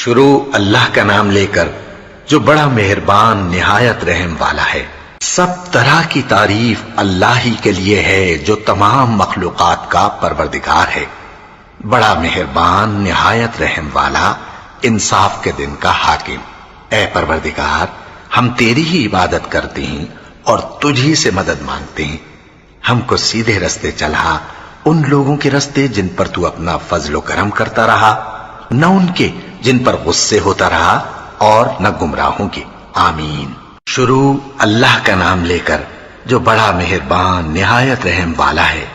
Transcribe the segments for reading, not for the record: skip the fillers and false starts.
شروع اللہ کا نام لے کر جو بڑا مہربان نہایت رحم والا ہے۔ سب طرح کی تعریف اللہ ہی کے لیے ہے جو تمام مخلوقات کا پروردگار ہے، بڑا مہربان نہایت رحم والا، انصاف کے دن کا حاکم۔ اے پروردگار، ہم تیری ہی عبادت کرتے ہیں اور تجھی سے مدد مانگتے ہیں۔ ہم کو سیدھے رستے چلا، ان لوگوں کے رستے جن پر تو اپنا فضل و کرم کرتا رہا، نہ ان کے جن پر غصے ہوتا رہا اور نہ گمراہوں کے۔ آمین۔ شروع اللہ کا نام لے کر جو بڑا مہربان نہایت رحم والا ہے۔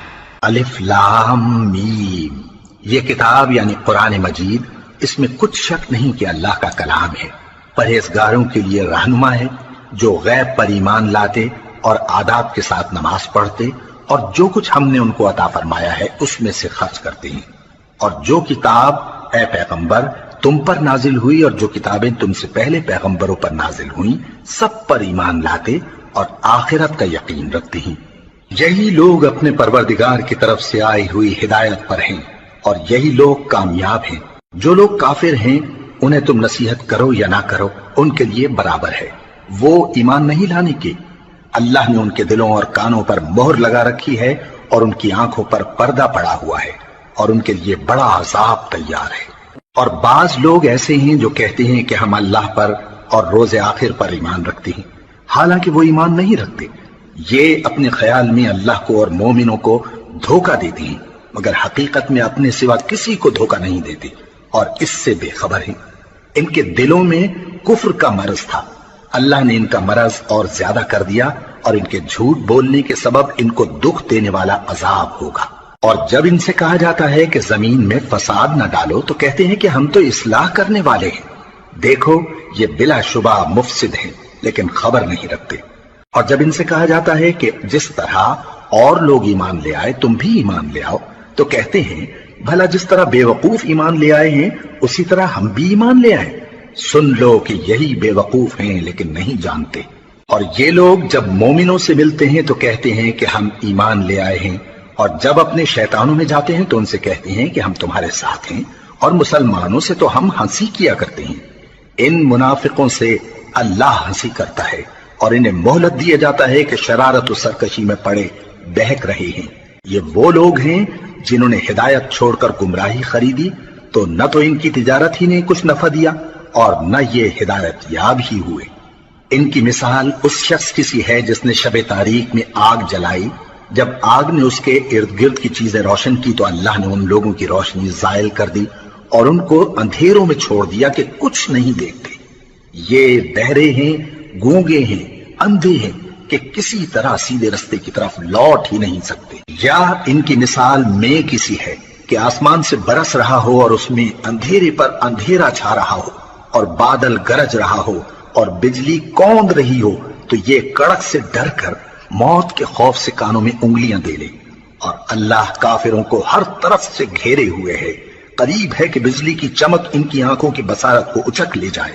الف لام میم۔ یہ کتاب یعنی قرآن مجید، اس میں کچھ شک نہیں کہ اللہ کا کلام ہے، پرہیزگاروں کے لیے رہنما ہے، جو غیب پر ایمان لاتے اور آداب کے ساتھ نماز پڑھتے اور جو کچھ ہم نے ان کو عطا فرمایا ہے اس میں سے خرچ کرتے ہیں، اور جو کتاب اے پیغمبر تم پر نازل ہوئی اور جو کتابیں تم سے پہلے پیغمبروں پر نازل ہوئیں سب پر ایمان لاتے اور آخرت کا یقین رکھتے ہیں۔ یہی لوگ اپنے پروردگار کی طرف سے آئی ہوئی ہدایت پر ہیں اور یہی لوگ کامیاب ہیں۔ جو لوگ کافر ہیں انہیں تم نصیحت کرو یا نہ کرو ان کے لیے برابر ہے، وہ ایمان نہیں لانے کے۔ اللہ نے ان کے دلوں اور کانوں پر مہر لگا رکھی ہے اور ان کی آنکھوں پر پردہ پڑا ہوا ہے اور ان کے لیے بڑا عذاب تیار ہے۔ اور بعض لوگ ایسے ہیں جو کہتے ہیں کہ ہم اللہ پر اور روز آخر پر ایمان رکھتے ہیں، حالانکہ وہ ایمان نہیں رکھتے۔ یہ اپنے خیال میں اللہ کو اور مومنوں کو دھوکہ دیتے ہیں، مگر حقیقت میں اپنے سوا کسی کو دھوکہ نہیں دیتے اور اس سے بے خبر ہیں۔ ان کے دلوں میں کفر کا مرض تھا، اللہ نے ان کا مرض اور زیادہ کر دیا اور ان کے جھوٹ بولنے کے سبب ان کو دکھ دینے والا عذاب ہوگا۔ اور جب ان سے کہا جاتا ہے کہ زمین میں فساد نہ ڈالو تو کہتے ہیں کہ ہم تو اصلاح کرنے والے ہیں۔ دیکھو یہ بلا شبہ مفسد ہیں لیکن خبر نہیں رکھتے۔ اور جب ان سے کہا جاتا ہے کہ جس طرح اور لوگ ایمان لے آئے تم بھی ایمان لے آؤ تو کہتے ہیں بھلا جس طرح بے وقوف ایمان لے آئے ہیں اسی طرح ہم بھی ایمان لے آئیں۔ سن لو کہ یہی بے وقوف ہیں لیکن نہیں جانتے۔ اور یہ لوگ جب مومنوں سے ملتے ہیں تو کہتے ہیں کہ ہم ایمان لے آئے ہیں، اور جب اپنے شیطانوں میں جاتے ہیں تو ان سے کہتے ہیں کہ ہم تمہارے ساتھ ہیں، اور مسلمانوں سے تو ہم ہنسی کیا کرتے ہیں۔ ان منافقوں سے اللہ ہنسی کرتا ہے اور انہیں مہلت دیا جاتا ہے کہ شرارت و سرکشی میں پڑے بہک رہے ہیں۔ یہ وہ لوگ ہیں جنہوں نے ہدایت چھوڑ کر گمراہی خریدی تو نہ تو ان کی تجارت ہی نے کچھ نفع دیا اور نہ یہ ہدایت یاب ہی ہوئے۔ ان کی مثال اس شخص کی سی ہے جس نے شب تاریک میں آگ جلائی، جب آگ نے اس کے ارد گرد کی چیزیں روشن کی تو اللہ نے ان لوگوں کی روشنی زائل کر دی اور ان کو اندھیروں میں چھوڑ دیا کہ کچھ نہیں دیکھتے۔ یہ بہرے ہیں، گونگے ہیں، اندھے ہیں کہ کسی طرح سیدھے رستے کی طرف لوٹ ہی نہیں سکتے۔ یا ان کی مثال میں کسی ہے کہ آسمان سے برس رہا ہو اور اس میں اندھیرے پر اندھیرا چھا رہا ہو اور بادل گرج رہا ہو اور بجلی کوند رہی ہو تو یہ کڑک سے ڈر کر موت کے خوف سے کانوں میں انگلیاں دے لے۔ اور اللہ کافروں کو ہر طرف سے گھیرے ہوئے ہے، قریب ہے کہ بجلی کی چمک ان کی آنکھوں کی بصارت کو اچک لے جائے۔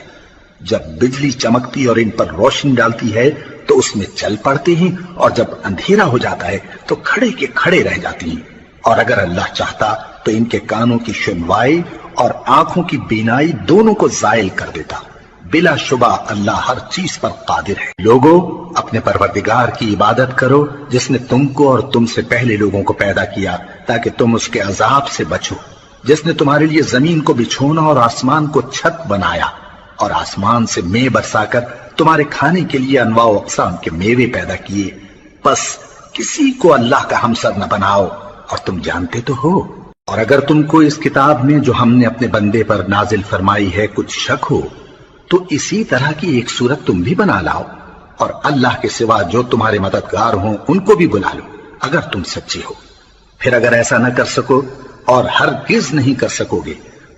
جب بجلی چمکتی اور ان پر روشنی ڈالتی ہے تو اس میں چل پڑتے ہیں، اور جب اندھیرا ہو جاتا ہے تو کھڑے کے کھڑے رہ جاتی ہیں۔ اور اگر اللہ چاہتا تو ان کے کانوں کی سنوائی اور آنکھوں کی بینائی دونوں کو زائل کر دیتا۔ بلا شبہ اللہ ہر چیز پر قادر ہے۔ لوگو اپنے پروردگار کی عبادت کرو جس نے تم کو اور تم سے پہلے لوگوں کو پیدا کیا تاکہ تم اس کے عذاب سے بچو، جس نے تمہارے لیے زمین کو بچھونا اور آسمان کو چھت بنایا اور آسمان سے مے برسا کر تمہارے کھانے کے لیے انواع و اقسام کے میوے پیدا کیے۔ بس کسی کو اللہ کا ہمسر نہ بناؤ اور تم جانتے تو ہو۔ اور اگر تم کو اس کتاب میں جو ہم نے اپنے بندے پر نازل فرمائی ہے کچھ شک ہو تو اسی طرح کی ایک صورت تم بھی بنا لاؤ، اور اللہ کے سوا جو تمہارے مددگار ہوں ان کو بھی بلا لو اگر تم سچے ہو۔ پھر اگر ایسا نہ کر سکو اور ہرگز نہیں کر سکو گے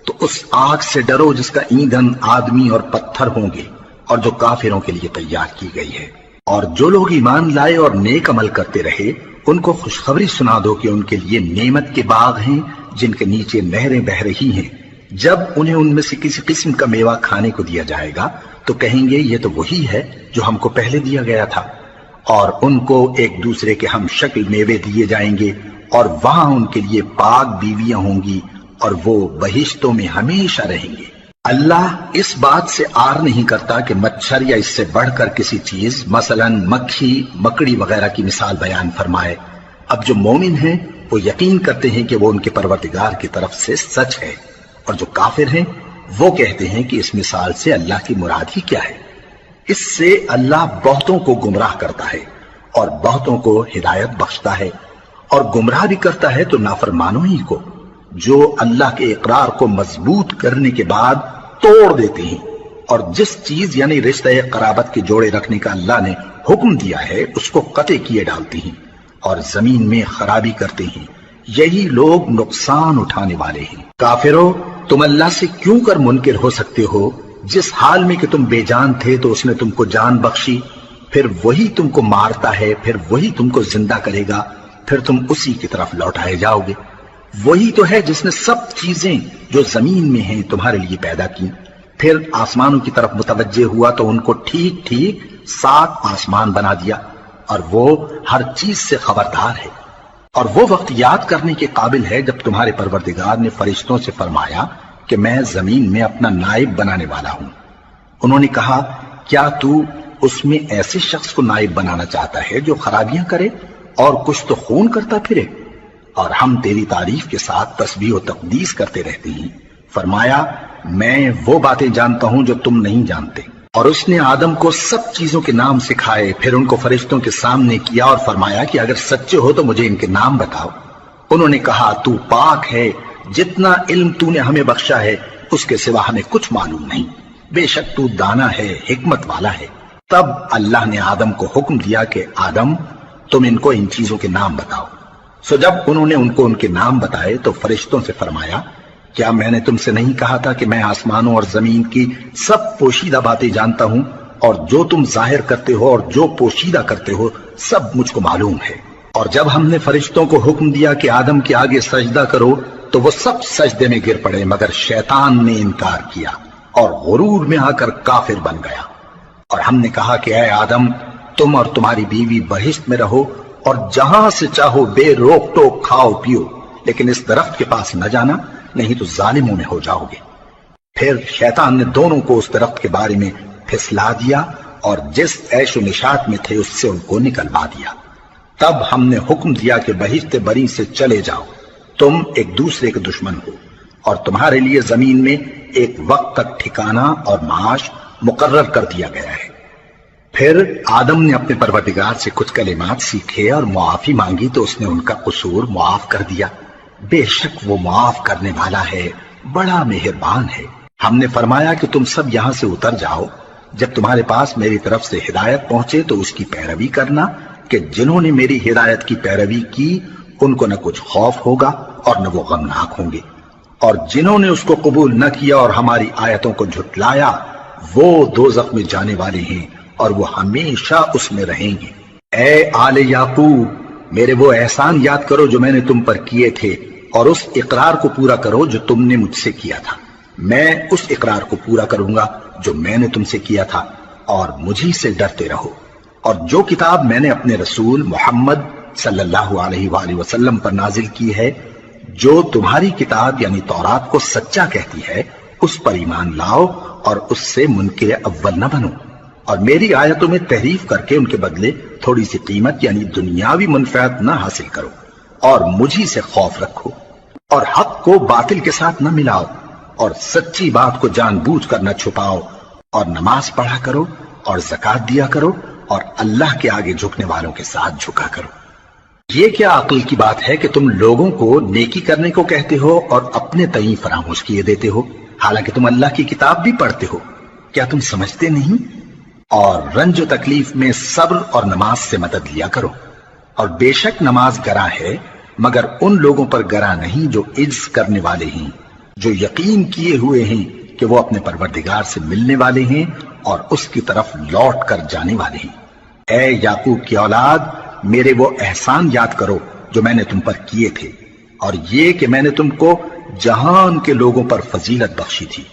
تو اس آگ سے ڈرو جس کا ایندھن آدمی اور پتھر ہوں گے اور جو کافروں کے لیے تیار کی گئی ہے۔ اور جو لوگ ایمان لائے اور نیک عمل کرتے رہے ان کو خوشخبری سنا دو کہ ان کے لیے نعمت کے باغ ہیں جن کے نیچے نہریں بہہ رہی ہیں۔ جب انہیں ان میں سے کسی قسم کا میوہ کھانے کو دیا جائے گا تو کہیں گے یہ تو وہی ہے جو ہم کو پہلے دیا گیا تھا، اور ان کو ایک دوسرے کے ہم شکل میوے دیے جائیں گے اور وہاں ان کے لیے پاک بیویاں ہوں گی اور وہ بہشتوں میں ہمیشہ رہیں گے۔ اللہ اس بات سے آر نہیں کرتا کہ مچھر یا اس سے بڑھ کر کسی چیز مثلاً مکھی مکڑی وغیرہ کی مثال بیان فرمائے۔ اب جو مومن ہیں وہ یقین کرتے ہیں کہ وہ ان کے پروردگار کی طرف سے سچ ہے، اور جو کافر ہیں وہ کہتے ہیں کہ اس مثال سے اللہ کی مراد ہی کیا ہے۔ اس سے اللہ بہتوں کو گمراہ کرتا ہے اور بہتوں کو ہدایت بخشتا ہے، اور گمراہ بھی کرتا ہے تو نافرمانوں ہی کو، جو اللہ کے اقرار کو مضبوط کرنے کے بعد توڑ دیتے ہیں، اور جس چیز یعنی رشتہ قرابت کے جوڑے رکھنے کا اللہ نے حکم دیا ہے اس کو قطع کیے ڈالتے ہیں اور زمین میں خرابی کرتے ہیں۔ یہی لوگ نقصان اٹھانے والے ہیں۔ کافرو، تم اللہ سے کیوں کر منکر ہو سکتے ہو؟ جس حال میں کہ تم بے جان تھے تو اس نے تم کو جان بخشی، پھر وہی تم کو مارتا ہے، پھر وہی تم کو زندہ کرے گا، پھر تم اسی کی طرف لوٹائے جاؤ گے۔ وہی تو ہے جس نے سب چیزیں جو زمین میں ہیں تمہارے لیے پیدا کی، پھر آسمانوں کی طرف متوجہ ہوا تو ان کو ٹھیک ٹھیک 7 آسمان بنا دیا، اور وہ ہر چیز سے خبردار ہے۔ اور وہ وقت یاد کرنے کے قابل ہے جب تمہارے پروردگار نے فرشتوں سے فرمایا کہ میں زمین میں اپنا نائب بنانے والا ہوں۔ انہوں نے کہا، کیا تو اس میں ایسے شخص کو نائب بنانا چاہتا ہے جو خرابیاں کرے اور کچھ تو خون کرتا پھرے؟ اور ہم تیری تعریف کے ساتھ تسبیح و تقدیس کرتے رہتے ہیں۔ فرمایا، میں وہ باتیں جانتا ہوں جو تم نہیں جانتے۔ اور اس نے آدم کو سب چیزوں کے نام سکھائے، پھر ان کو فرشتوں کے سامنے کیا اور فرمایا کہ اگر سچے ہو تو مجھے ان کے نام بتاؤ۔ انہوں نے کہا، تو پاک ہے، جتنا علم تو نے ہمیں بخشا ہے اس کے سوا ہمیں کچھ معلوم نہیں، بے شک تو دانا ہے، حکمت والا ہے۔ تب اللہ نے آدم کو حکم دیا کہ آدم، تم ان کو ان چیزوں کے نام بتاؤ۔ سو جب انہوں نے ان کو ان کے نام بتائے تو فرشتوں سے فرمایا، کیا میں نے تم سے نہیں کہا تھا کہ میں آسمانوں اور زمین کی سب پوشیدہ باتیں جانتا ہوں، اور جو تم ظاہر کرتے ہو اور جو پوشیدہ کرتے ہو سب مجھ کو معلوم ہے۔ اور جب ہم نے فرشتوں کو حکم دیا کہ آدم کے آگے سجدہ کرو تو وہ سب سجدے میں گر پڑے مگر شیطان نے انکار کیا اور غرور میں آ کر کافر بن گیا۔ اور ہم نے کہا کہ اے آدم، تم اور تمہاری بیوی بہشت میں رہو اور جہاں سے چاہو بے روک ٹوک کھاؤ پیو، لیکن اس درخت کے پاس نہ جانا، نہیں تو ظالموں میں ہو جاؤ گے۔ پھر شیطان نے دونوں کو اس درخت کے بارے میں پھسلا دیا اور جس عیش و نشاط میں تھے اس سے ان کو نکلوا دیا۔ تب ہم نے حکم دیا کہ بہشت بری سے چلے جاؤ، تم ایک دوسرے کے دشمن ہو، اور تمہارے لیے زمین میں ایک وقت تک ٹھکانہ اور معاش مقرر کر دیا گیا ہے۔ پھر آدم نے اپنے پروردگار سے کچھ کلمات سیکھے اور معافی مانگی تو اس نے ان کا قصور معاف کر دیا۔ بے شک وہ معاف کرنے والا ہے، بڑا مہربان ہے۔ ہم نے فرمایا کہ تم سب یہاں سے اتر جاؤ، جب تمہارے پاس میری طرف سے ہدایت پہنچے تو اس کی پیروی کرنا، کہ جنہوں نے میری ہدایت کی پیروی کی ان کو نہ کچھ خوف ہوگا اور نہ وہ غمناک ہوں گے، اور جنہوں نے اس کو قبول نہ کیا اور ہماری آیتوں کو جھٹلایا وہ دوزخ میں جانے والے ہیں اور وہ ہمیشہ اس میں رہیں گے۔ اے آل یعقوب، میرے وہ احسان یاد کرو جو میں نے تم پر کیے تھے، اور اس اقرار کو پورا کرو جو تم نے مجھ سے کیا تھا۔ میں اس اقرار کو پورا کروں گا جو میں نے تم سے کیا تھا، اور مجھی سے ڈرتے رہو۔ اور جو کتاب میں نے اپنے رسول محمد صلی اللہ علیہ وآلہ وسلم پر نازل کی ہے، جو تمہاری کتاب یعنی تورات کو سچا کہتی ہے، اس پر ایمان لاؤ اور اس سے منکر اول نہ بنو، اور میری آیتوں میں تحریف کر کے ان کے بدلے تھوڑی سی قیمت یعنی دنیاوی منفعت نہ حاصل کرو، اور مجھی سے خوف رکھو، اور حق کو باطل کے ساتھ نہ ملاؤ، اور سچی بات کو جان بوجھ کر نہ چھپاؤ، اور نماز پڑھا کرو اور زکوٰۃ دیا کرو، اور اللہ کے آگے جھکنے والوں کے ساتھ جھکا کرو۔ یہ کیا عقل کی بات ہے کہ تم لوگوں کو نیکی کرنے کو کہتے ہو اور اپنے تئیں فراموش کیے دیتے ہو، حالانکہ تم اللہ کی کتاب بھی پڑھتے ہو؟ کیا تم سمجھتے نہیں؟ اور رنج و تکلیف میں صبر اور نماز سے مدد لیا کرو، اور بے شک نماز گراں ہے مگر ان لوگوں پر گراں نہیں جو عجز کرنے والے ہیں، جو یقین کیے ہوئے ہیں کہ وہ اپنے پروردگار سے ملنے والے ہیں اور اس کی طرف لوٹ کر جانے والے ہیں۔ اے یعقوب کی اولاد، میرے وہ احسان یاد کرو جو میں نے تم پر کیے تھے، اور یہ کہ میں نے تم کو جہان کے لوگوں پر فضیلت بخشی تھی۔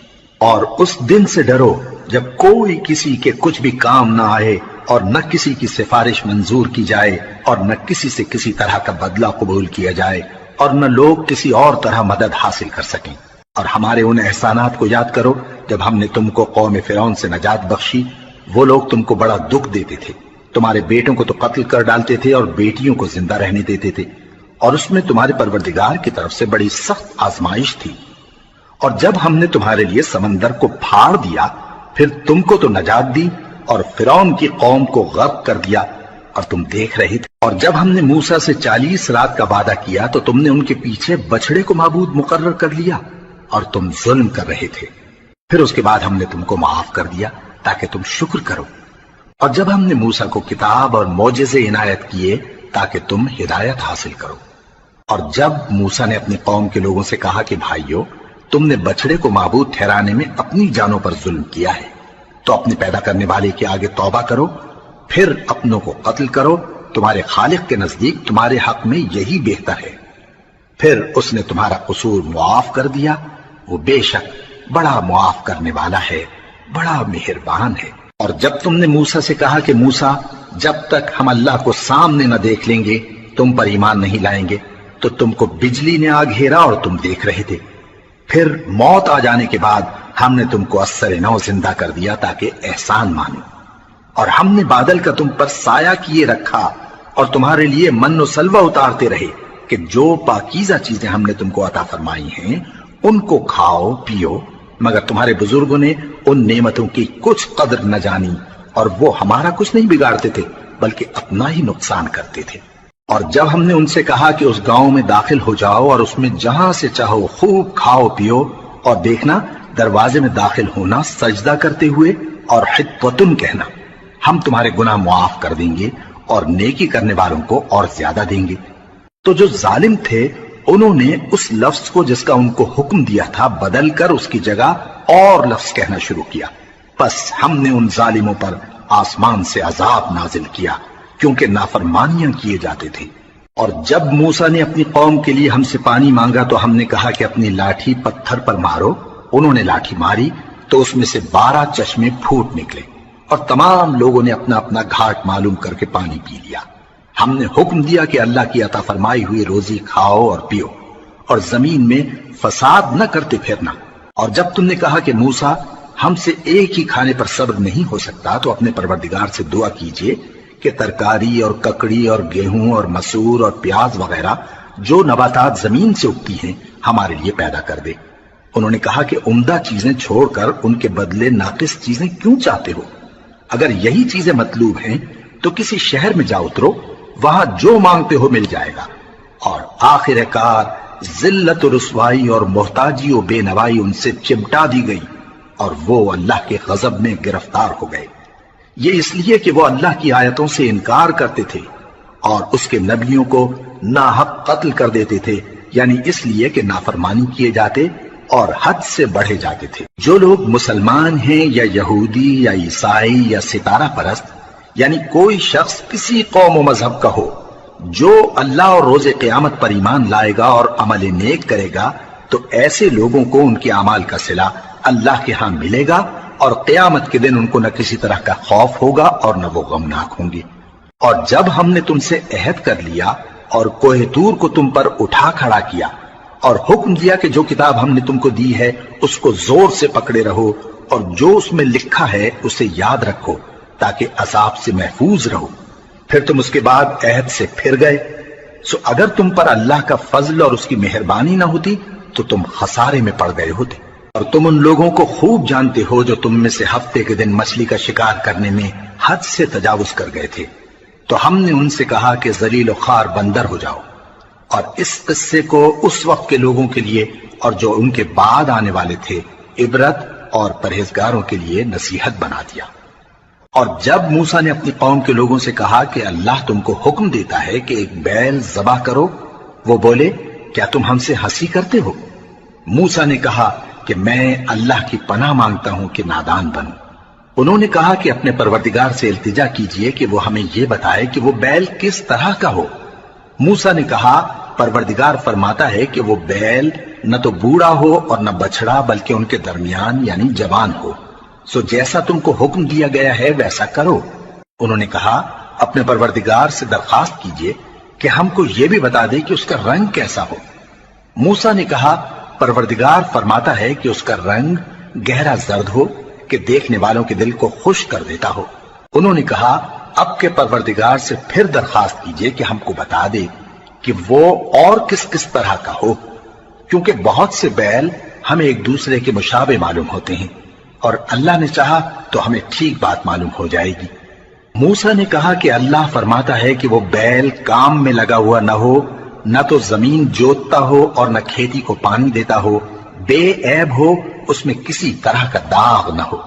اور اس دن سے ڈرو جب کوئی کسی کے کچھ بھی کام نہ آئے، اور نہ کسی کی سفارش منظور کی جائے، اور نہ کسی سے کسی طرح کا بدلہ قبول کیا جائے، اور نہ لوگ کسی اور طرح مدد حاصل کر سکیں۔ اور ہمارے ان احسانات کو یاد کرو جب ہم نے تم کو قوم فرعون سے نجات بخشی۔ وہ لوگ تم کو بڑا دکھ دیتے تھے، تمہارے بیٹوں کو تو قتل کر ڈالتے تھے اور بیٹیوں کو زندہ رہنے دیتے تھے، اور اس میں تمہارے پروردگار کی طرف سے بڑی سخت آزمائش تھی۔ اور جب ہم نے تمہارے لیے سمندر کو پھاڑ دیا، پھر تم کو تو نجات دی اور فرعون کی قوم کو غرق کر دیا، اور تم دیکھ رہے تھے۔ اور جب ہم نے موسیٰ سے 40 رات کا وعدہ کیا تو تم نے ان کے پیچھے بچڑے کو معبود مقرر کر لیا اور تم ظلم کر رہے تھے۔ پھر اس کے بعد ہم نے تم کو معاف کر دیا تاکہ تم شکر کرو۔ اور جب ہم نے موسیٰ کو کتاب اور معجزے عنایت کیے تاکہ تم ہدایت حاصل کرو۔ اور جب موسیٰ نے اپنی قوم کے لوگوں سے کہا کہ بھائیو، تم نے بچڑے کو معبود ٹھہرانے میں اپنی جانوں پر ظلم کیا ہے، تو اپنے پیدا کرنے والے کے آگے توبہ کرو، پھر اپنوں کو قتل کرو، تمہارے خالق کے نزدیک تمہارے حق میں یہی بہتر ہے۔ پھر اس نے تمہارا قصور معاف کر دیا، وہ بے شک بڑا معاف کرنے والا ہے، بڑا مہربان ہے۔ اور جب تم نے موسیٰ سے کہا کہ موسیٰ، جب تک ہم اللہ کو سامنے نہ دیکھ لیں گے تم پر ایمان نہیں لائیں گے، تو تم کو بجلی نے آ گھیرا اور تم دیکھ رہے تھے۔ پھر موت آ جانے کے بعد ہم نے تم کو اثر نو زندہ کر دیا تاکہ احسان مانو۔ اور ہم نے بادل کا تم پر سایہ کیے رکھا اور تمہارے لیے من و سلوہ اتارتے رہے کہ جو پاکیزہ چیزیں ہم نے تم کو عطا فرمائی ہیں ان کو کھاؤ پیو، مگر تمہارے بزرگوں نے ان نعمتوں کی کچھ قدر نہ جانی، اور وہ ہمارا کچھ نہیں بگاڑتے تھے بلکہ اپنا ہی نقصان کرتے تھے۔ اور جب ہم نے ان سے کہا کہ اس گاؤں میں داخل ہو جاؤ اور اس میں جہاں سے چاہو خوب کھاؤ پیو، اور دیکھنا دروازے میں داخل ہونا سجدہ کرتے ہوئے اور حطوتن کہنا، ہم تمہارے گناہ معاف کر دیں گے اور نیکی کرنے والوں کو اور زیادہ دیں گے۔ تو جو ظالم تھے انہوں نے اس لفظ کو جس کا ان کو حکم دیا تھا بدل کر اس کی جگہ اور لفظ کہنا شروع کیا، پس ہم نے ان ظالموں پر آسمان سے عذاب نازل کیا کیونکہ نافرمانیاں کیے جاتے تھے۔ اور جب موسیٰ نے اپنی قوم کے لیے ہم سے پانی مانگا تو ہم نے کہا کہ اپنی لاٹھی پتھر پر مارو۔ انہوں نے لاٹھی ماری تو اس میں سے 12 چشمے پھوٹ نکلے اور تمام لوگوں نے اپنا اپنا گھاٹ معلوم کر کے پانی پی لیا۔ ہم نے حکم دیا کہ اللہ کی عطا فرمائی ہوئی روزی کھاؤ اور پیو اور زمین میں فساد نہ کرتے پھرنا۔ اور جب تم نے کہا کہ موسیٰ ہم سے ایک ہی کھانے پر صبر نہیں ہو سکتا تو اپنے پروردگار سے دعا کیجئے کہ ترکاری اور ککڑی اور گیہوں اور مسور اور پیاز وغیرہ جو نباتات زمین سے اگتی ہیں ہمارے لیے پیدا کر دے۔ انہوں نے کہا کہ عمدہ چیزیں چھوڑ کر ان کے بدلے ناقص چیزیں کیوں چاہتے ہو؟ اگر یہی چیزیں مطلوب ہیں تو کسی شہر میں جا اترو، وہاں جو مانگتے ہو مل جائے گا۔ اور آخر کار ذلت و رسوائی اور محتاجی و بے نوائی ان سے چمٹا دی گئی اور وہ اللہ کے غضب میں گرفتار ہو گئے۔ یہ اس لیے کہ وہ اللہ کی آیتوں سے انکار کرتے تھے اور اس کے نبیوں کو ناحق قتل کر دیتے تھے، یعنی اس لیے کہ نافرمانی کیے جاتے اور حد سے بڑھے جاتے تھے۔ جو لوگ مسلمان ہیں یا یہودی یا عیسائی یا ستارہ پرست، یعنی کوئی شخص کسی قوم و مذہب کا ہو، جو اللہ اور روز قیامت پر ایمان لائے گا اور عمل نیک کرے گا تو ایسے لوگوں کو ان کے اعمال کا صلہ اللہ کے ہاں ملے گا، اور قیامت کے دن ان کو نہ کسی طرح کا خوف ہوگا اور نہ وہ غمناک ہوں گے۔ اور جب ہم نے تم سے عہد کر لیا اور کوہ طور کو تم پر اٹھا کھڑا کیا اور حکم دیا کہ جو کتاب ہم نے تم کو دی ہے اس کو زور سے پکڑے رہو اور جو اس میں لکھا ہے اسے یاد رکھو تاکہ عذاب سے محفوظ رہو، پھر تم اس کے بعد عہد سے پھر گئے، سو اگر تم پر اللہ کا فضل اور اس کی مہربانی نہ ہوتی تو تم خسارے میں پڑ گئے ہوتے۔ اور تم ان لوگوں کو خوب جانتے ہو جو تم میں سے ہفتے کے دن مچھلی کا شکار کرنے میں حد سے تجاوز کر گئے تھے، تو ہم نے ان سے کہا کہ ذلیل و خوار بندر ہو جاؤ، اور اس قصے کو اس وقت کے لوگوں کے لیے اور جو ان کے بعد آنے والے تھے عبرت اور پرہیزگاروں کے لیے نصیحت بنا دیا۔ اور جب موسیٰ نے اپنی قوم کے لوگوں سے کہا کہ اللہ تم کو حکم دیتا ہے کہ ایک بیل ذبح کرو، وہ بولے کیا تم ہم سے ہنسی کرتے ہو؟ موسیٰ نے کہا کہ میں اللہ کی پناہ مانگتا ہوں کہ نادان بنوں۔ انہوں نے کہا کہ اپنے پروردگار سے التجا کیجئے کہ وہ ہمیں یہ بتائے کہ وہ بیل کس طرح کا ہو۔ موسیٰ نے کہا پروردگار فرماتا ہے کہ وہ بیل نہ تو بوڑھا ہو اور نہ بچڑا بلکہ ان کے درمیان یعنی جوان ہو، سو جیسا تم کو حکم دیا گیا ہے ویسا کرو۔ انہوں نے کہا اپنے پروردگار سے درخواست کیجئے کہ ہم کو یہ بھی بتا دے کہ اس کا رنگ کیسا ہو۔ موسیٰ نے کہا پروردگار فرماتا ہے کہ اس کا رنگ گہرا زرد ہو کہ دیکھنے والوں کے دل کو خوش کر دیتا ہو۔ انہوں نے کہا اب کے پروردگار سے پھر درخواست کیجئے کہ ہم کو بتا دے کہ وہ اور کس کس طرح کا ہو، کیونکہ بہت سے بیل ہمیں ایک دوسرے کے مشابہ معلوم ہوتے ہیں، اور اللہ نے چاہا تو ہمیں ٹھیک بات معلوم ہو جائے گی۔ موسیٰ نے کہا کہ اللہ فرماتا ہے کہ وہ بیل کام میں لگا ہوا نہ ہو، نہ تو زمین جوتتا ہو اور نہ کھیتی کو پانی دیتا ہو، بے عیب ہو، اس میں کسی طرح کا داغ نہ ہو۔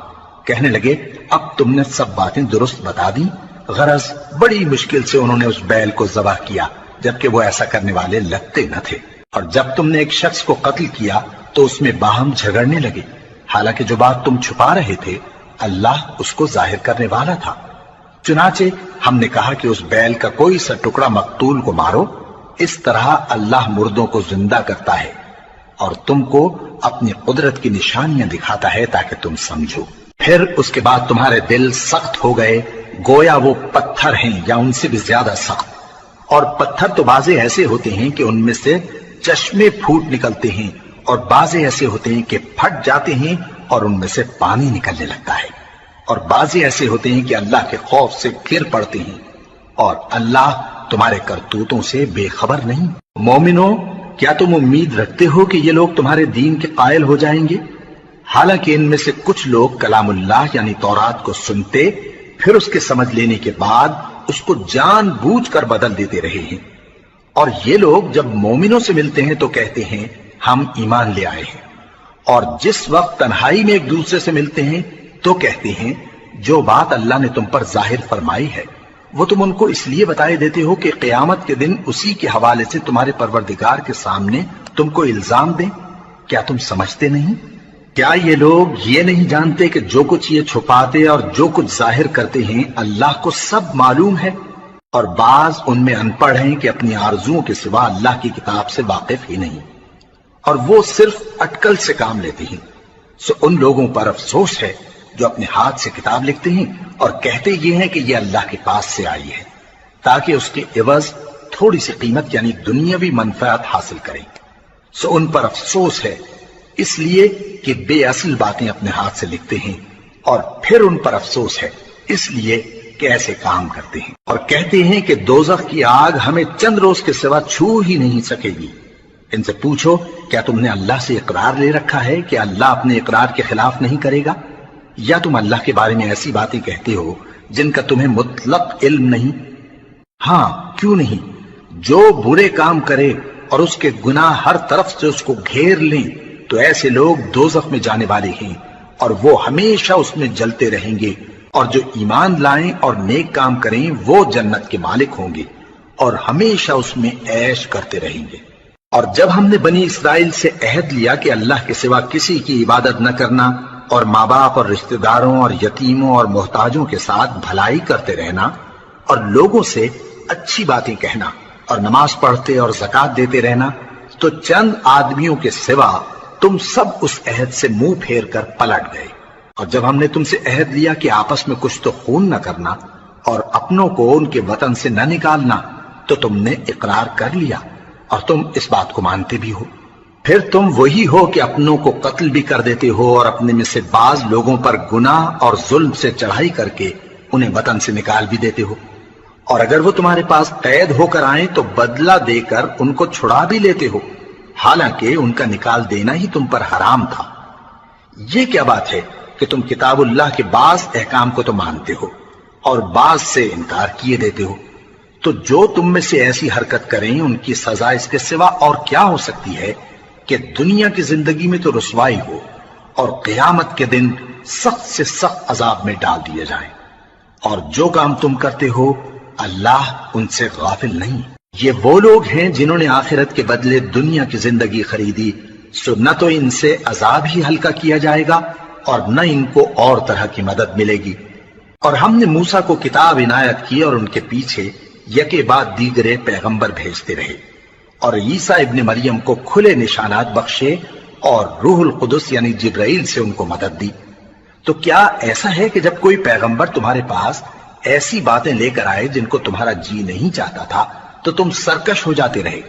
کہنے لگے اب تم نے سب باتیں درست بتا دی۔ غرض بڑی مشکل سے انہوں نے اس بیل کو ذبح کیا، جبکہ وہ ایسا کرنے والے لگتے نہ تھے۔ اور جب تم نے ایک شخص کو قتل کیا تو اس میں باہم جھگڑنے لگے، حالانکہ جو بات تم چھپا رہے تھے اللہ اس کو ظاہر کرنے والا تھا۔ چنانچہ ہم نے کہا کہ اس بیل کا کوئی سا ٹکڑا مقتول کو مارو، اس طرح اللہ مردوں کو زندہ کرتا ہے اور تم کو اپنی قدرت کی نشانیاں دکھاتا ہے تاکہ تم سمجھو۔ پھر اس کے بعد تمہارے دل سخت ہو گئے، گویا وہ پتھر ہیں یا ان سے بھی زیادہ سخت۔ اور پتھر تو بعضے ایسے ہوتے ہیں کہ ان میں سے چشمے پھوٹ نکلتے ہیں، اور بعضے ایسے ہوتے ہیں کہ پھٹ جاتے ہیں اور ان میں سے پانی نکلنے لگتا ہے، اور بعضے ایسے ہوتے ہیں کہ اللہ کے خوف سے گر پڑتے ہیں، اور اللہ تمہارے کرتوتوں سے بے خبر نہیں۔ مومنو، کیا تم امید رکھتے ہو کہ یہ لوگ تمہارے دین کے قائل ہو جائیں گے؟ حالانکہ ان میں سے کچھ لوگ کلام اللہ یعنی تورات کو سنتے، پھر اس کے سمجھ لینے کے بعد اس کو جان بوجھ کر بدل دیتے رہے ہیں، اور یہ لوگ جب مومنوں سے ملتے ہیں تو کہتے ہیں ہم ایمان لے آئے ہیں، اور جس وقت تنہائی میں ایک دوسرے سے ملتے ہیں تو کہتے ہیں جو بات اللہ نے تم پر ظاہر فرمائی ہے وہ تم ان کو اس لیے بتائے دیتے ہو کہ قیامت کے دن اسی کے حوالے سے تمہارے پروردگار کے سامنے تم کو الزام دیں۔ کیا تم سمجھتے نہیں؟ کیا یہ لوگ یہ نہیں جانتے کہ جو کچھ یہ چھپاتے اور جو کچھ ظاہر کرتے ہیں اللہ کو سب معلوم ہے؟ اور بعض ان میں ان پڑھ ہیں کہ اپنی آرزوؤں کے سوا اللہ کی کتاب سے واقف ہی نہیں، اور وہ صرف اٹکل سے کام لیتے ہیں۔ سو ان لوگوں پر افسوس ہے جو اپنے ہاتھ سے کتاب لکھتے ہیں اور کہتے یہ ہیں کہ یہ اللہ کے پاس سے آئی ہے، تاکہ اس کے عوض تھوڑی سی قیمت یعنی دنیاوی منفعت حاصل کریں۔ سو ان پر افسوس ہے اس لیے کہ بے اصل باتیں اپنے ہاتھ سے لکھتے ہیں، اور پھر ان پر افسوس ہے اس لیے کہ ایسے کام کرتے ہیں، اور کہتے ہیں کہ دوزخ کی آگ ہمیں چند روز کے سوا چھو ہی نہیں سکے گی۔ ان سے پوچھو کیا تم نے اللہ سے اقرار لے رکھا ہے کہ اللہ اپنے اقرار کے خلاف نہیں کرے گا، یا تم اللہ کے بارے میں ایسی باتیں کہتے ہو جن کا تمہیں مطلق علم نہیں؟ ہاں کیوں نہیں، جو برے کام کرے اور اس کے گناہ ہر طرف سے اس کو گھیر لیں تو ایسے لوگ دوزخ میں جانے والے ہیں، اور وہ ہمیشہ اس میں جلتے رہیں گے، اور جو ایمان لائیں اور نیک کام کریں وہ جنت کے مالک ہوں گے اور ہمیشہ اس میں عیش کرتے رہیں گے۔ اور جب ہم نے بنی اسرائیل سے عہد لیا کہ اللہ کے سوا کسی کی عبادت نہ کرنا، اور ماں باپ اور رشتہ داروں اور یتیموں اور محتاجوں کے ساتھ بھلائی کرتے رہنا، اور لوگوں سے اچھی باتیں کہنا، اور نماز پڑھتے اور زکوٰۃ دیتے رہنا، تو چند آدمیوں کے سوا تم سب اس عہد سے منہ پھیر کر پلٹ گئے۔ اور جب ہم نے تم سے عہد لیا کہ آپس میں کچھ تو خون نہ کرنا اور اپنوں کو ان کے وطن سے نہ نکالنا، تو تم نے اقرار کر لیا اور تم اس بات کو مانتے بھی ہو۔ پھر تم وہی ہو کہ اپنوں کو قتل بھی کر دیتے ہو اور اپنے میں سے بعض لوگوں پر گناہ اور ظلم سے چڑھائی کر کے انہیں وطن سے نکال بھی دیتے ہو، اور اگر وہ تمہارے پاس قید ہو کر آئیں تو بدلہ دے کر ان کو چھڑا بھی لیتے ہو، حالانکہ ان کا نکال دینا ہی تم پر حرام تھا۔ یہ کیا بات ہے کہ تم کتاب اللہ کے بعض احکام کو تو مانتے ہو اور بعض سے انکار کیے دیتے ہو؟ تو جو تم میں سے ایسی حرکت کریں ان کی سزا اس کے سوا اور کیا ہو سکتی ہے کہ دنیا کی زندگی میں تو رسوائی ہو اور قیامت کے دن سخت سے سخت عذاب میں ڈال دیے جائیں۔ اور جو کام تم کرتے ہو اللہ ان سے غافل نہیں۔ یہ وہ لوگ ہیں جنہوں نے آخرت کے بدلے دنیا کی زندگی خریدی، سو نہ تو ان سے عذاب ہی ہلکا کیا جائے گا اور نہ ان کو اور طرح کی مدد ملے گی۔ اور ہم نے موسیٰ کو کتاب عنایت کی اور ان کے پیچھے یکے بعد دیگرے پیغمبر بھیجتے رہے، اور عیسیٰ ابن مریم کو کھلے نشانات بخشے اور روح القدس یعنی جبرائیل سے ان کو مدد دی۔ تو کیا ایسا ہے کہ جب کوئی پیغمبر تمہارے پاس ایسی باتیں لے کر آئے جن کو تمہارا جی نہیں چاہتا تھا تو تم سرکش ہو جاتے رہے،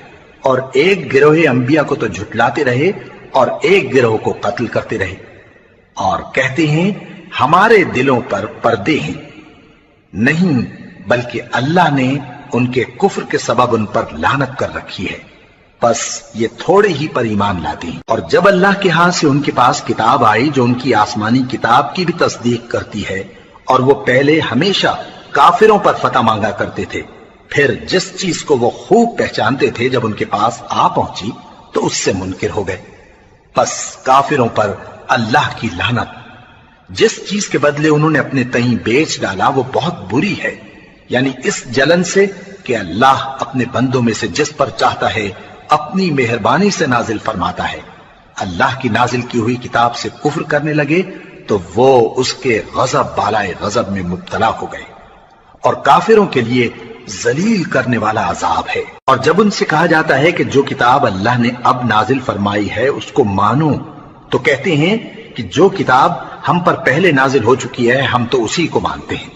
اور ایک گروہ انبیاء کو تو جھٹلاتے رہے اور ایک گروہ کو قتل کرتے رہے، اور کہتے ہیں ہمارے دلوں پر پردے ہیں، نہیں بلکہ اللہ نے ان کے کفر کے سبب ان پر لعنت کر رکھی ہے، بس یہ تھوڑے ہی پر ایمان لاتے ہیں۔ اور جب اللہ کے ہاں سے ان کے پاس کتاب آئی جو ان کی آسمانی کتاب کی بھی تصدیق کرتی ہے، اور وہ پہلے ہمیشہ کافروں پر فتح مانگا کرتے تھے، پھر جس چیز کو وہ خوب پہچانتے تھے جب ان کے پاس آ پہنچی تو اس سے منکر ہو گئے، بس کافروں پر اللہ کی لعنت۔ جس چیز کے بدلے انہوں نے اپنے تئیں بیچ ڈالا وہ بہت بری ہے، یعنی اس جلن سے کہ اللہ اپنے بندوں میں سے جس پر چاہتا ہے اپنی مہربانی سے نازل فرماتا ہے۔ اللہ کی نازل کی ہوئی کتاب سے کفر کرنے لگے تو وہ اس کے غضب بالائے غضب میں مبتلا ہو گئے، اور کافروں کے لیے ذلیل کرنے والا عذاب ہے۔ اور جب ان سے کہا جاتا ہے کہ جو کتاب اللہ نے اب نازل فرمائی ہے اس کو مانو، تو کہتے ہیں کہ جو کتاب ہم پر پہلے نازل ہو چکی ہے ہم تو اسی کو مانتے ہیں،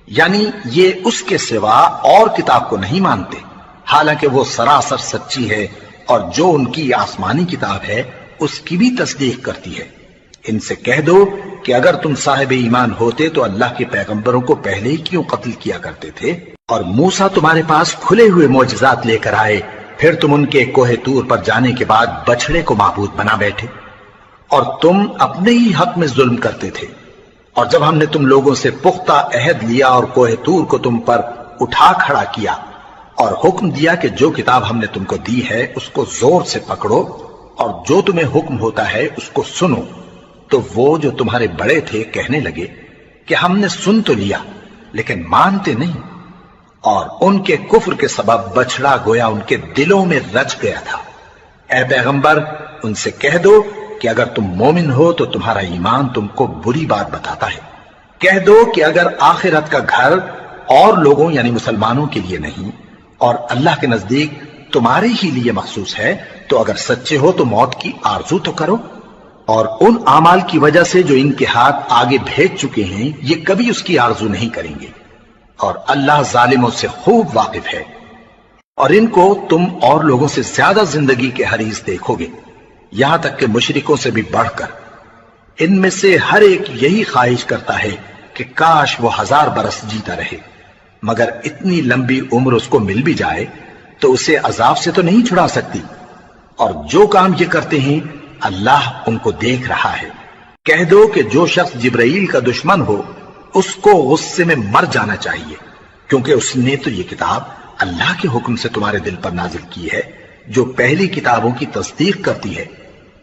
یعنی یہ اس کے سوا اور کتاب کو نہیں مانتے، حالانکہ وہ سراسر سچی ہے، اور جو ان کی آسمانی کتاب ہے اس کی بھی تصدیق کرتی ہے۔ ان سے کہہ دو کہ اگر تم صاحب ایمان ہوتے تو اللہ کے پیغمبروں کو پہلے ہی کیوں قتل کیا کرتے تھے؟ اور موسیٰ تمہارے پاس کھلے ہوئے معجزات لے کر آئے، پھر تم ان کے کوہ طور پر جانے کے بعد بچڑے کو معبود بنا بیٹھے، اور تم اپنے ہی حق میں ظلم کرتے تھے۔ اور جب ہم نے تم لوگوں سے پختہ عہد لیا اور کوہ طور کو تم پر اٹھا کھڑا کیا، اور حکم دیا کہ جو کتاب ہم نے تم کو دی ہے اس کو زور سے پکڑو، اور جو تمہیں حکم ہوتا ہے اس کو سنو، تو وہ جو تمہارے بڑے تھے کہنے لگے کہ ہم نے سن تو لیا لیکن مانتے نہیں، اور ان کے کفر کے سبب بچڑا گویا ان کے دلوں میں رچ گیا تھا۔ اے پیغمبر ان سے کہہ دو کہ اگر تم مومن ہو تو تمہارا ایمان تم کو بری بات بتاتا ہے۔ کہہ دو کہ اگر آخرت کا گھر اور لوگوں یعنی مسلمانوں کے لیے نہیں اور اللہ کے نزدیک تمہارے ہی لیے مخصوص ہے تو اگر سچے ہو تو موت کی آرزو تو کرو، اور ان اعمال کی وجہ سے جو ان کے ہاتھ آگے بھیج چکے ہیں یہ کبھی اس کی آرزو نہیں کریں گے، اور اللہ ظالموں سے خوب واقف ہے۔ اور ان کو تم اور لوگوں سے زیادہ زندگی کے حریص دیکھو گے، یہاں تک کہ مشرکوں سے بھی بڑھ کر۔ ان میں سے ہر ایک یہی خواہش کرتا ہے کہ کاش وہ 1000 برس جیتا رہے، مگر اتنی لمبی عمر اس کو مل بھی جائے تو اسے عذاب سے تو نہیں چھڑا سکتی، اور جو کام یہ کرتے ہیں اللہ ان کو دیکھ رہا ہے۔ کہہ دو کہ جو شخص جبرائیل کا دشمن ہو اس کو غصے میں مر جانا چاہیے، کیونکہ اس نے تو یہ کتاب اللہ کے حکم سے تمہارے دل پر نازل کی ہے جو پہلی کتابوں کی تصدیق کرتی ہے،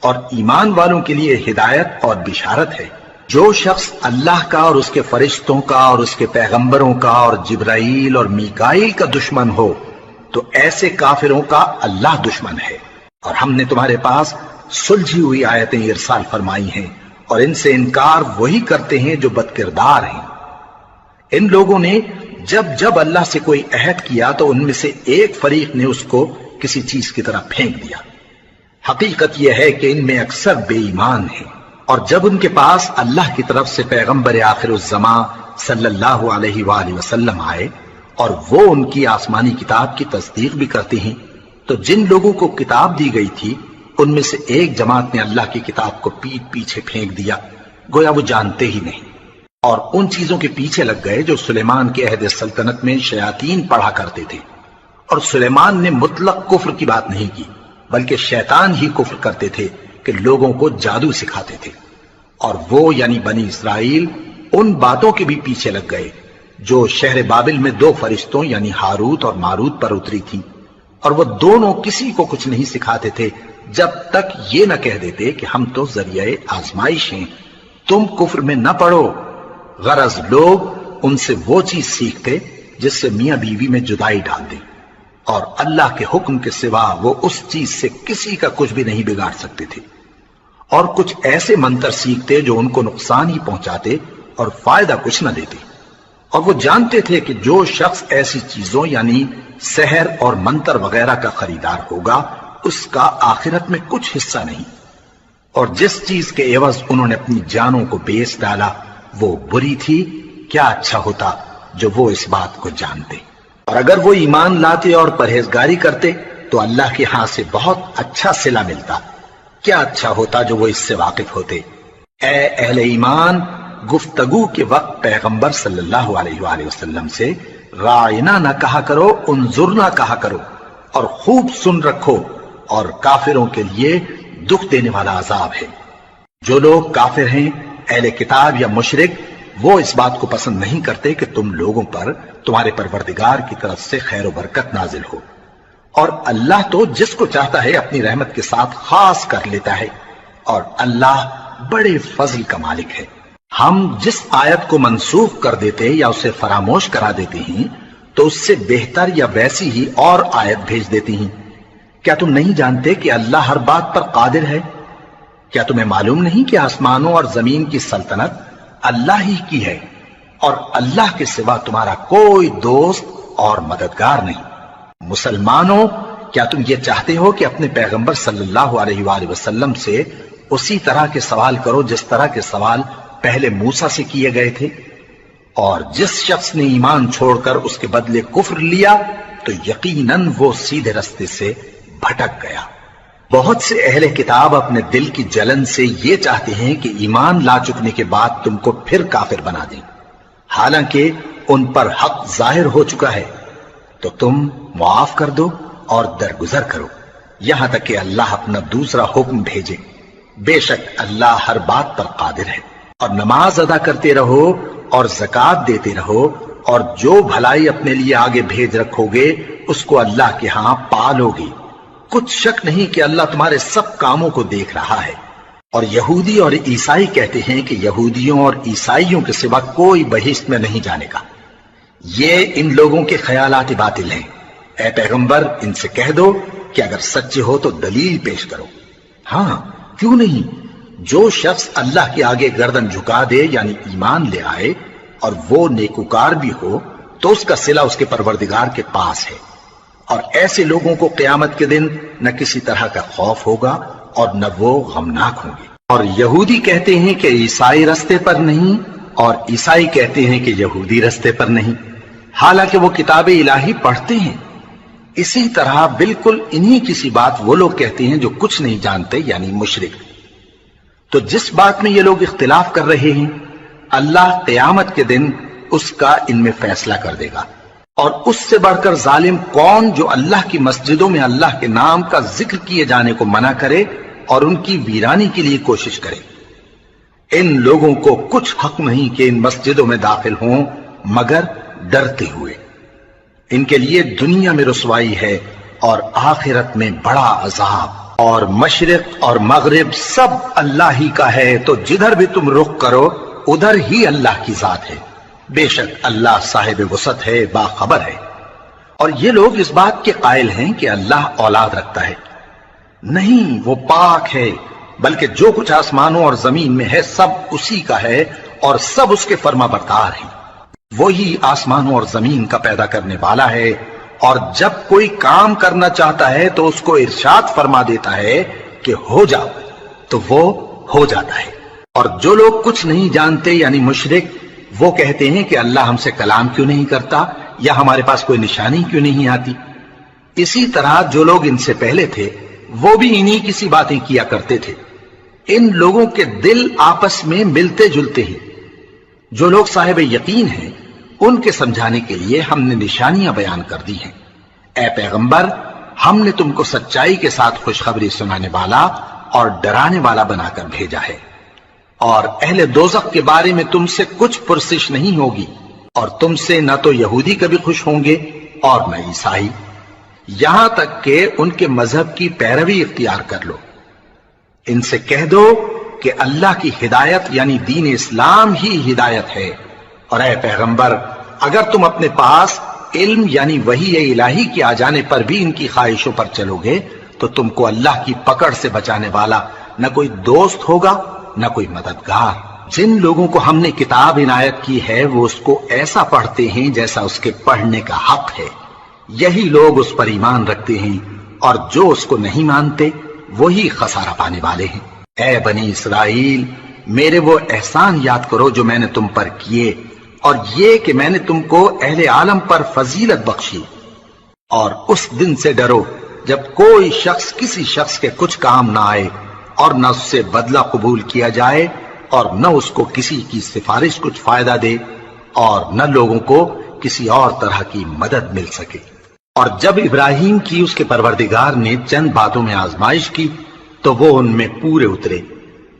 اور ایمان والوں کے لیے ہدایت اور بشارت ہے۔ جو شخص اللہ کا اور اس کے فرشتوں کا اور اس کے پیغمبروں کا اور جبرائیل اور میکائیل کا دشمن ہو تو ایسے کافروں کا اللہ دشمن ہے۔ اور ہم نے تمہارے پاس سلجھی ہوئی آیتیں ارسال فرمائی ہیں، اور ان سے انکار وہی کرتے ہیں جو بد کردار ہیں۔ ان لوگوں نے جب جب اللہ سے کوئی عہد کیا تو ان میں سے ایک فریق نے اس کو کسی چیز کی طرح پھینک دیا۔ حقیقت یہ ہے کہ ان میں اکثر بے ایمان ہیں، اور جب ان کے پاس اللہ کی طرف سے پیغمبر آخر الزماں صلی اللہ علیہ وآلہ وسلم آئے اور وہ ان کی آسمانی کتاب کی تصدیق بھی کرتے ہیں، تو جن لوگوں کو کتاب دی گئی تھی ان میں سے ایک جماعت نے اللہ کی کتاب کو پیٹ پیچھے پھینک دیا، گویا وہ جانتے ہی نہیں، اور ان چیزوں کے پیچھے لگ گئے جو سلیمان کے عہد سلطنت میں شیاطین پڑھا کرتے تھے۔ اور سلیمان نے مطلق کفر کی بات نہیں کی، بلکہ شیطان ہی کفر کرتے تھے کہ لوگوں کو جادو سکھاتے تھے، اور وہ یعنی بنی اسرائیل ان باتوں کے بھی پیچھے لگ گئے جو شہر بابل میں 2 فرشتوں یعنی ہاروت اور ماروت پر اتری تھی، اور وہ دونوں کسی کو کچھ نہیں سکھاتے تھے جب تک یہ نہ کہہ دیتے کہ ہم تو ذریعہ آزمائش ہیں، تم کفر میں نہ پڑو۔ غرض لوگ ان سے وہ چیز سیکھتے جس سے میاں بیوی میں جدائی ڈال دیں، اور اللہ کے حکم کے سوا وہ اس چیز سے کسی کا کچھ بھی نہیں بگاڑ سکتے تھے، اور کچھ ایسے منتر سیکھتے جو ان کو نقصان ہی پہنچاتے اور فائدہ کچھ نہ دیتے، اور وہ جانتے تھے کہ جو شخص ایسی چیزوں یعنی سحر اور منتر وغیرہ کا خریدار ہوگا اس کا آخرت میں کچھ حصہ نہیں، اور جس چیز کے عوض انہوں نے اپنی جانوں کو بیچ ڈالا وہ بری تھی، کیا اچھا ہوتا جو وہ اس بات کو جانتے۔ اور اگر وہ ایمان لاتے اور پرہیزگاری کرتے تو اللہ کے ہاں سے بہت اچھا صلہ ملتا، کیا اچھا ہوتا جو وہ اس سے واقف ہوتے۔ اے اہل ایمان، گفتگو کے وقت پیغمبر صلی اللہ علیہ وآلہ وسلم سے رائنا نہ کہا کرو، انظرنا کہا کرو، اور خوب سن رکھو، اور کافروں کے لیے دکھ دینے والا عذاب ہے۔ جو لوگ کافر ہیں، اہل کتاب یا مشرک، وہ اس بات کو پسند نہیں کرتے کہ تم لوگوں پر تمہارے پروردگار کی طرف سے خیر و برکت نازل ہو، اور اللہ تو جس کو چاہتا ہے اپنی رحمت کے ساتھ خاص کر لیتا ہے، اور اللہ بڑے فضل کا مالک ہے۔ ہم جس آیت کو منسوخ کر دیتے یا اسے فراموش کرا دیتے ہیں تو اس سے بہتر یا ویسی ہی اور آیت بھیج دیتی ہیں۔ کیا تم نہیں جانتے کہ اللہ ہر بات پر قادر ہے؟ کیا تمہیں معلوم نہیں کہ آسمانوں اور زمین کی سلطنت اللہ ہی کی ہے، اور اللہ کے سوا تمہارا کوئی دوست اور مددگار نہیں؟ مسلمانوں، کیا تم یہ چاہتے ہو کہ اپنے پیغمبر صلی اللہ علیہ وآلہ وسلم سے اسی طرح کے سوال کرو جس طرح کے سوال پہلے موسیٰ سے کیے گئے تھے؟ اور جس شخص نے ایمان چھوڑ کر اس کے بدلے کفر لیا تو یقیناً وہ سیدھے رستے سے بھٹک گیا۔ بہت سے اہل کتاب اپنے دل کی جلن سے یہ چاہتے ہیں کہ ایمان لا چکنے کے بعد تم کو پھر کافر بنا دیں، حالانکہ ان پر حق ظاہر ہو چکا ہے۔ تو تم معاف کر دو اور درگزر کرو یہاں تک کہ اللہ اپنا دوسرا حکم بھیجے۔ بے شک اللہ ہر بات پر قادر ہے۔ اور نماز ادا کرتے رہو اور زکوٰۃ دیتے رہو، اور جو بھلائی اپنے لیے آگے بھیج رکھو گے اس کو اللہ کے ہاں پالو گے۔ کچھ شک نہیں کہ اللہ تمہارے سب کاموں کو دیکھ رہا ہے۔ اور یہودی اور عیسائی کہتے ہیں کہ یہودیوں اور عیسائیوں کے سوا کوئی بہشت میں نہیں جانے گا۔ یہ ان لوگوں کے خیالات باطل ہیں۔ اے پیغمبر، ان سے کہہ دو کہ اگر سچے ہو تو دلیل پیش کرو۔ ہاں، کیوں نہیں؟ جو شخص اللہ کے آگے گردن جھکا دے، یعنی ایمان لے آئے، اور وہ نیکوکار بھی ہو، تو اس کا صلہ اس کے پروردگار کے پاس ہے۔ اور ایسے لوگوں کو قیامت کے دن نہ کسی طرح کا خوف ہوگا اور نہ وہ غمناک ہوں گے۔ اور یہودی کہتے ہیں کہ عیسائی رستے پر نہیں، اور عیسائی کہتے ہیں کہ یہودی رستے پر نہیں، حالانکہ وہ کتاب الہی پڑھتے ہیں۔ اسی طرح بالکل انہی کسی بات وہ لوگ کہتے ہیں جو کچھ نہیں جانتے، یعنی مشرک۔ تو جس بات میں یہ لوگ اختلاف کر رہے ہیں، اللہ قیامت کے دن اس کا ان میں فیصلہ کر دے گا۔ اور اس سے بڑھ کر ظالم کون جو اللہ کی مسجدوں میں اللہ کے نام کا ذکر کیے جانے کو منع کرے اور ان کی ویرانی کے لیے کوشش کرے۔ ان لوگوں کو کچھ حق نہیں کہ ان مسجدوں میں داخل ہوں مگر ڈرتے ہوئے۔ ان کے لیے دنیا میں رسوائی ہے اور آخرت میں بڑا عذاب۔ اور مشرق اور مغرب سب اللہ ہی کا ہے، تو جدھر بھی تم رخ کرو ادھر ہی اللہ کی ذات ہے۔ بے شک اللہ صاحب وسعت ہے، باخبر ہے۔ اور یہ لوگ اس بات کے قائل ہیں کہ اللہ اولاد رکھتا ہے۔ نہیں، وہ پاک ہے، بلکہ جو کچھ آسمانوں اور زمین میں ہے سب اسی کا ہے، اور سب اس کے فرما بردار ہیں۔ وہی آسمانوں اور زمین کا پیدا کرنے والا ہے، اور جب کوئی کام کرنا چاہتا ہے تو اس کو ارشاد فرما دیتا ہے کہ ہو جاؤ، تو وہ ہو جاتا ہے۔ اور جو لوگ کچھ نہیں جانتے یعنی مشرک، وہ کہتے ہیں کہ اللہ ہم سے کلام کیوں نہیں کرتا، یا ہمارے پاس کوئی نشانی کیوں نہیں آتی۔ اسی طرح جو لوگ ان سے پہلے تھے وہ بھی انہی کسی باتیں کیا کرتے تھے۔ ان لوگوں کے دل آپس میں ملتے جلتے ہیں۔ جو لوگ صاحب یقین ہیں ان کے سمجھانے کے لیے ہم نے نشانیاں بیان کر دی ہیں۔ اے پیغمبر، ہم نے تم کو سچائی کے ساتھ خوشخبری سنانے والا اور ڈرانے والا بنا کر بھیجا ہے۔ اور اہل دوزخ کے بارے میں تم سے کچھ پرسش نہیں ہوگی، اور تم سے نہ تو یہودی کبھی خوش ہوں گے اور نہ عیسائی، یہاں تک کہ ان کے مذہب کی پیروی اختیار کر لو۔ ان سے کہہ دو کہ اللہ کی ہدایت یعنی دین اسلام ہی ہدایت ہے۔ اور اے پیغمبر، اگر تم اپنے پاس علم یعنی وحی الہی کے آ جانے پر بھی ان کی خواہشوں پر چلو گے تو تم کو اللہ کی پکڑ سے بچانے والا نہ کوئی دوست ہوگا نہ کوئی مددگار۔ جن لوگوں کو ہم نے کتاب عنایت کی ہے وہ اس کو ایسا پڑھتے ہیں جیسا اس کے پڑھنے کا حق ہے، یہی لوگ اس پر ایمان رکھتے ہیں، اور جو اس کو نہیں مانتے وہی خسارہ پانے والے ہیں۔ اے بنی اسرائیل، میرے وہ احسان یاد کرو جو میں نے تم پر کیے، اور یہ کہ میں نے تم کو اہل عالم پر فضیلت بخشی۔ اور اس دن سے ڈرو جب کوئی شخص کسی شخص کے کچھ کام نہ آئے، اور نہ اس سے بدلہ قبول کیا جائے اور نہ اس کو کسی کی سفارش کچھ فائدہ دے اور نہ لوگوں کو کسی اور طرح کی مدد مل سکے۔ اور جب ابراہیم کی اس کے پروردگار نے چند باتوں میں آزمائش کی تو وہ ان میں پورے اترے۔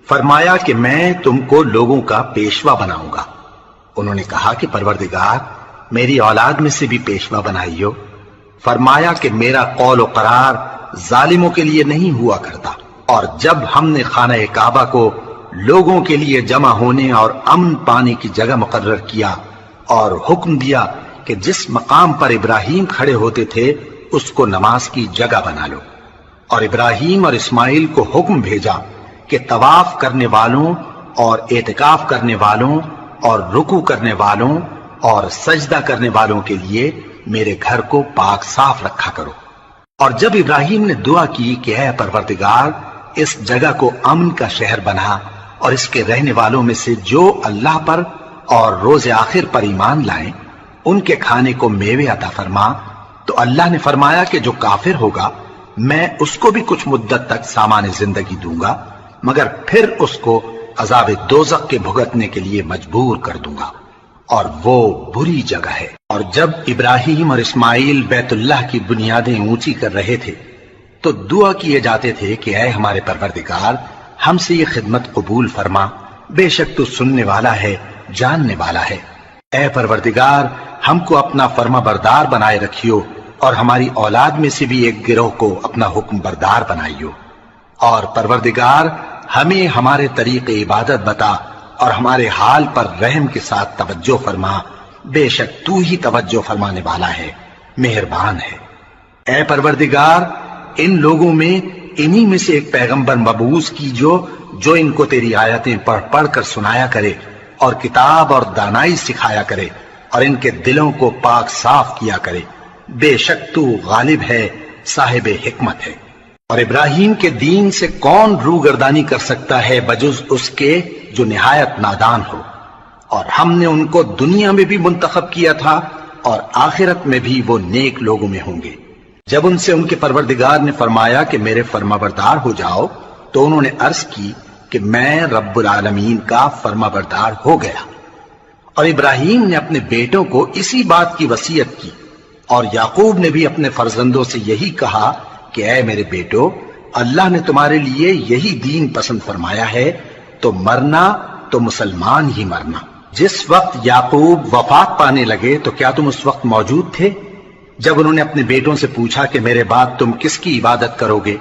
فرمایا کہ میں تم کو لوگوں کا پیشوا بناؤں گا۔ انہوں نے کہا کہ پروردگار میری اولاد میں سے بھی پیشوا بنائیو۔ فرمایا کہ میرا قول و قرار ظالموں کے لیے نہیں ہوا کرتا۔ اور جب ہم نے خانہ کعبہ کو لوگوں کے لیے جمع ہونے اور امن پانے کی جگہ مقرر کیا اور حکم دیا کہ جس مقام پر ابراہیم کھڑے ہوتے تھے اس کو نماز کی جگہ بنا لو، اور ابراہیم اور اسماعیل کو حکم بھیجا کہ طواف کرنے والوں اور اعتکاف کرنے والوں اور رکوع کرنے والوں اور سجدہ کرنے والوں کے لیے میرے گھر کو پاک صاف رکھا کرو۔ اور جب ابراہیم نے دعا کی کہ اے پروردگار اس جگہ کو امن کا شہر بنا اور اس کے رہنے والوں میں سے جو اللہ پر اور روز آخر پر ایمان لائیں ان کے کھانے کو میوے عطا فرما، تو اللہ نے فرمایا کہ جو کافر ہوگا میں اس کو بھی کچھ مدت تک سامان زندگی دوں گا، مگر پھر اس کو عذاب دوزخ کے بھگتنے کے لیے مجبور کر دوں گا، اور وہ بری جگہ ہے۔ اور جب ابراہیم اور اسماعیل بیت اللہ کی بنیادیں اونچی کر رہے تھے تو دعا کیے جاتے تھے کہ اے ہمارے پروردگار ہم سے یہ خدمت قبول فرما، بے شک تو سننے والا ہے، جاننے والا ہے۔ اے پروردگار ہم کو اپنا فرما بردار بنائے رکھیو اور ہماری اولاد میں سے بھی ایک گروہ کو اپنا حکم بردار بنائیو، اور پروردگار ہمیں ہمارے طریق عبادت بتا اور ہمارے حال پر رحم کے ساتھ توجہ فرما، بے شک تو ہی توجہ فرمانے والا ہے، مہربان ہے۔ اے پروردگار ان لوگوں میں انہی میں سے ایک پیغمبر مبعوث کیجو جو ان کو تیری آیتیں پڑھ پڑھ کر سنایا کرے اور کتاب اور دانائی سکھایا کرے اور ان کے دلوں کو پاک صاف کیا کرے، بے شک تو غالب ہے، صاحب حکمت ہے۔ اور ابراہیم کے دین سے کون روگردانی کر سکتا ہے بجز اس کے جو نہایت نادان ہو، اور ہم نے ان کو دنیا میں بھی منتخب کیا تھا اور آخرت میں بھی وہ نیک لوگوں میں ہوں گے۔ جب ان سے ان کے پروردگار نے فرمایا کہ میرے فرما بردار ہو جاؤ تو انہوں نے عرض کی کہ میں رب العالمین کا فرما بردار ہو گیا۔ اور ابراہیم نے اپنے بیٹوں کو اسی بات کی وصیت کی، اور یعقوب نے بھی اپنے فرزندوں سے یہی کہا کہ اے میرے بیٹو اللہ نے تمہارے لیے یہی دین پسند فرمایا ہے، تو مرنا تو مسلمان ہی مرنا۔ جس وقت یعقوب وفات پانے لگے تو کیا تم اس وقت موجود تھے جب انہوں نے اپنے بیٹوں سے پوچھا کہ میرے بعد تم کس کی عبادت کرو گے؟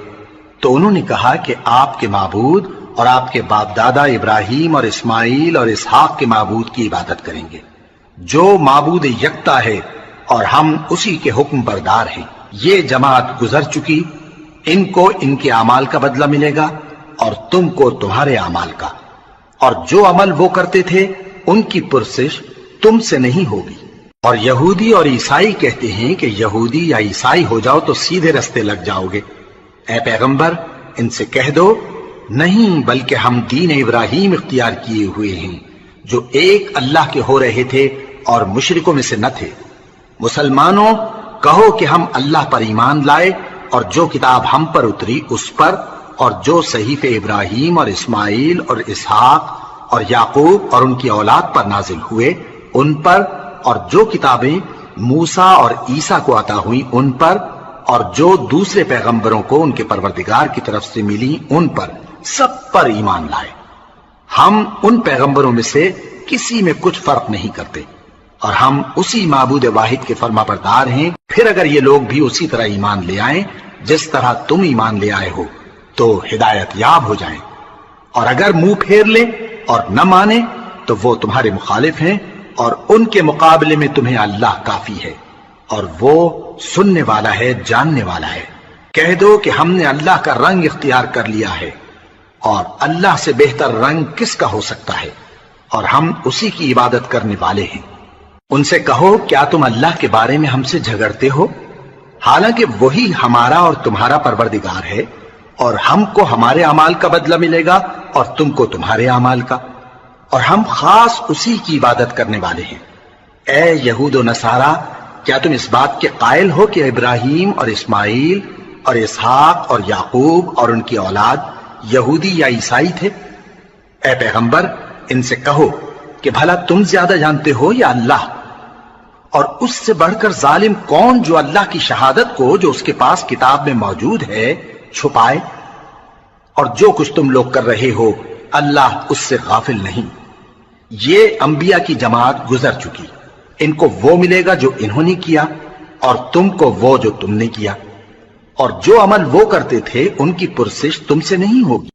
تو انہوں نے کہا کہ آپ کے معبود اور آپ کے باپ دادا ابراہیم اور اسماعیل اور اسحاق کے معبود کی عبادت کریں گے، جو معبود یکتا ہے اور ہم اسی کے حکم بردار ہیں۔ یہ جماعت گزر چکی، ان کو ان کے اعمال کا بدلہ ملے گا اور تم کو تمہارے اعمال کا، اور جو عمل وہ کرتے تھے ان کی پرسش تم سے نہیں ہوگی۔ اور یہودی اور عیسائی کہتے ہیں کہ یہودی یا عیسائی ہو جاؤ تو سیدھے رستے لگ جاؤ گے۔ اے پیغمبر ان سے کہہ دو نہیں، بلکہ ہم دین ابراہیم اختیار کیے ہوئے ہیں جو ایک اللہ کے ہو رہے تھے اور مشرکوں میں سے نہ تھے۔ مسلمانوں کہو کہ ہم اللہ پر ایمان لائے اور جو کتاب ہم پر اتری اس پر، اور جو صحیفے ابراہیم اور اسماعیل اور اسحاق اور یعقوب اور ان کی اولاد پر نازل ہوئے ان پر، اور جو کتابیں موسیٰ اور عیسیٰ کو عطا ہوئیں ان پر، اور جو دوسرے پیغمبروں کو ان کے پروردگار کی طرف سے ملی ان پر، سب پر ایمان لائے۔ ہم ان پیغمبروں میں سے کسی میں کچھ فرق نہیں کرتے، اور ہم اسی معبود واحد کے فرما بردار ہیں۔ پھر اگر یہ لوگ بھی اسی طرح ایمان لے آئیں جس طرح تم ایمان لے آئے ہو تو ہدایت یاب ہو جائیں، اور اگر منہ پھیر لیں اور نہ مانے تو وہ تمہارے مخالف ہیں، اور ان کے مقابلے میں تمہیں اللہ کافی ہے، اور وہ سننے والا ہے، جاننے والا ہے۔ کہہ دو کہ ہم نے اللہ کا رنگ اختیار کر لیا ہے، اور اللہ سے بہتر رنگ کس کا ہو سکتا ہے، اور ہم اسی کی عبادت کرنے والے ہیں۔ ان سے کہو کیا تم اللہ کے بارے میں ہم سے جھگڑتے ہو، حالانکہ وہی ہمارا اور تمہارا پروردگار ہے، اور ہم کو ہمارے اعمال کا بدلہ ملے گا اور تم کو تمہارے اعمال کا، اور ہم خاص اسی کی عبادت کرنے والے ہیں۔ اے یہود و نصارہ کیا تم اس بات کے قائل ہو کہ ابراہیم اور اسماعیل اور اسحاق اور یعقوب اور ان کی اولاد یہودی یا عیسائی تھے؟ اے پیغمبر ان سے کہو کہ بھلا تم زیادہ جانتے ہو یا اللہ؟ اور اس سے بڑھ کر ظالم کون جو اللہ کی شہادت کو جو اس کے پاس کتاب میں موجود ہے چھپائے؟ اور جو کچھ تم لوگ کر رہے ہو اللہ اس سے غافل نہیں۔ یہ انبیاء کی جماعت گزر چکی، ان کو وہ ملے گا جو انہوں نے کیا اور تم کو وہ جو تم نے کیا، اور جو عمل وہ کرتے تھے ان کی پرسش تم سے نہیں ہوگی۔